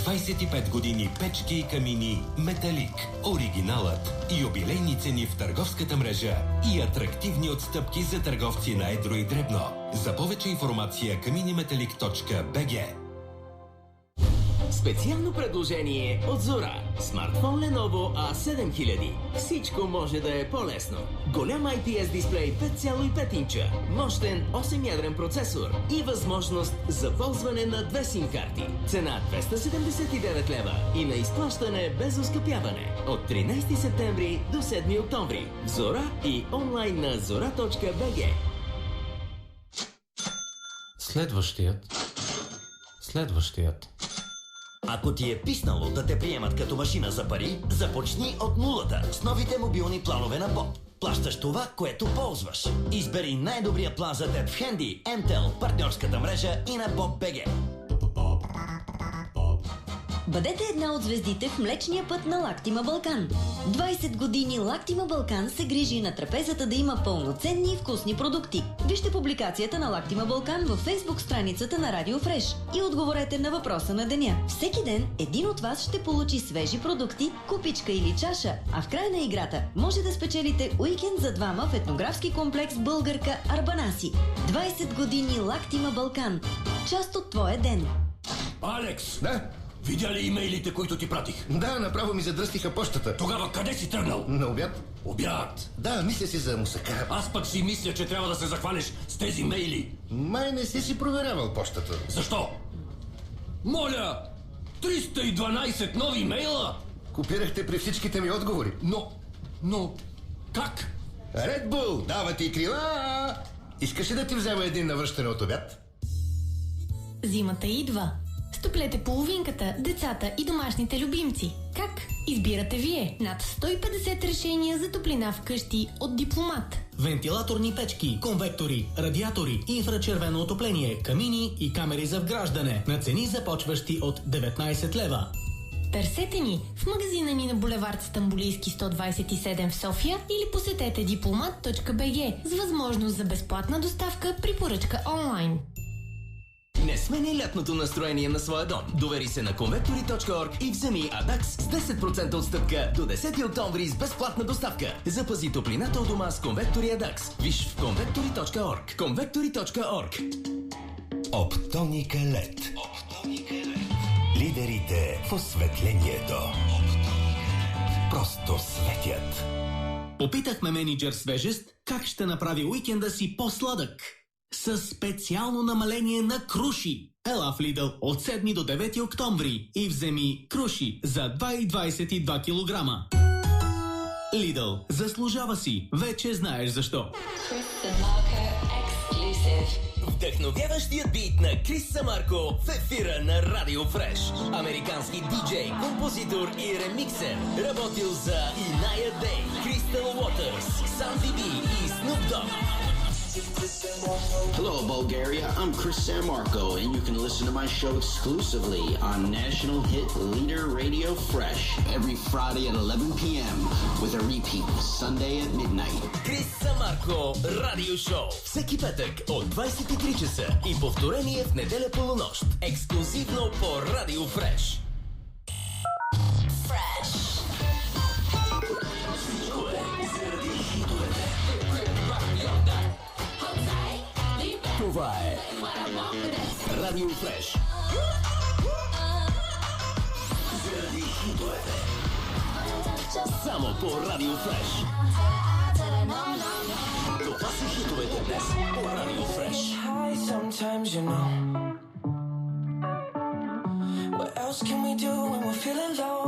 25 години печки и камини Металик. Оригиналът. Юбилейни цени в търговската мрежа и атрактивни отстъпки за търговци на едро и дребно. За повече информация kaminimetalik.bg. Специално предложение от Зора. Смартфон Lenovo A7000. Всичко може да е по-лесно. Голям IPS дисплей 5,5 инча, мощен 8-ядрен процесор и възможност за ползване на 2 сим карти. Цена 279 лева и на изплащане без оскъпяване. От 13 септември до 7 октомври. В Зора и онлайн на zora.bg. Следващият. Ако ти е писнало да те приемат като машина за пари, започни от нулата с новите мобилни планове на БОП. Плащаш това, което ползваш. Избери най-добрия план за теб в Хенди, MTEL, партньорската мрежа и на BOP.BG. Бъдете една от звездите в Млечния път на Лактима Балкан. 20 години Лактима Балкан се грижи на трапезата да има пълноценни и вкусни продукти. Вижте публикацията на Лактима Балкан във Фейсбук страницата на Радио Фреш и отговорете на въпроса на деня. Всеки ден един от вас ще получи свежи продукти, купичка или чаша, а в края на играта може да спечелите уикенд за двама в етнографски комплекс Българка Арбанаси. 20 години Лактима Балкан. Част от твоя ден. Алекс! Да? Видя ли имейлите, които ти пратих? Да, направо ми задръстиха почтата. Тогава къде си тръгнал? На обяд? Обяд! Да, мисля си за мусака. Аз пък си мисля, че трябва да се захванеш с тези мейли. Май не си проверявал почтата. Защо? Моля! 312 нови мейла? Копирахте при всичките ми отговори. Но... Как? Red Bull, дава ти крила! Искаш ли да ти взема един на връщане от обяд? Зимата идва. Стоплете половинката, децата и домашните любимци. Как? Избирате вие. Над 150 решения за топлина вкъщи от Дипломат. Вентилаторни печки, конвектори, радиатори, инфрачервено отопление, камини и камери за вграждане. На цени започващи от 19 лева. Търсете ни в магазина ни на булевард Стамбулийски 127 в София или посетете diplomat.bg с възможност за безплатна доставка при поръчка онлайн. Не смени лятното настроение на своя дом. Довери се на convectory.org и вземи ADAX с 10% отстъпка до 10 октомври с безплатна доставка. Запази топлината от дома с Convectory ADAX. Виж в convectory.org. convectory.org. Оптоника LED. Лидерите в осветлението. Просто светят. Попитахме менеджер свежест как ще направи уикенда си по-сладък. Със специално намаление на круши. Ела в Lidl от 7 до 9 октомври и вземи круши за 2,22 кг. Lidl, заслужава си. Вече знаеш защо. Вдъхновяващият бит на Крис Самарко в ефира на Радио Фреш. Американски диджей, композитор и ремиксер. Работил за Иная Дей, Crystal Waters, Sandy B и Snoop Dogg. Hello, Bulgaria. I'm Chris Sammarco, and you can listen to my show exclusively on National Hit Leader Radio Fresh every Friday at 11 p.m. with a repeat Sunday at midnight. Крис Самарко радио шоу. Всеки петък от 23 часа и повторение в неделя полунощ. Ексклюзивно по Радио Фреш. Фреш. Това е Радио Фреш. Заради хитовете. Само по Радио Фреш. Това са хитовете днес по Радио Фреш. Sometimes you know what else can we do when we're feeling low?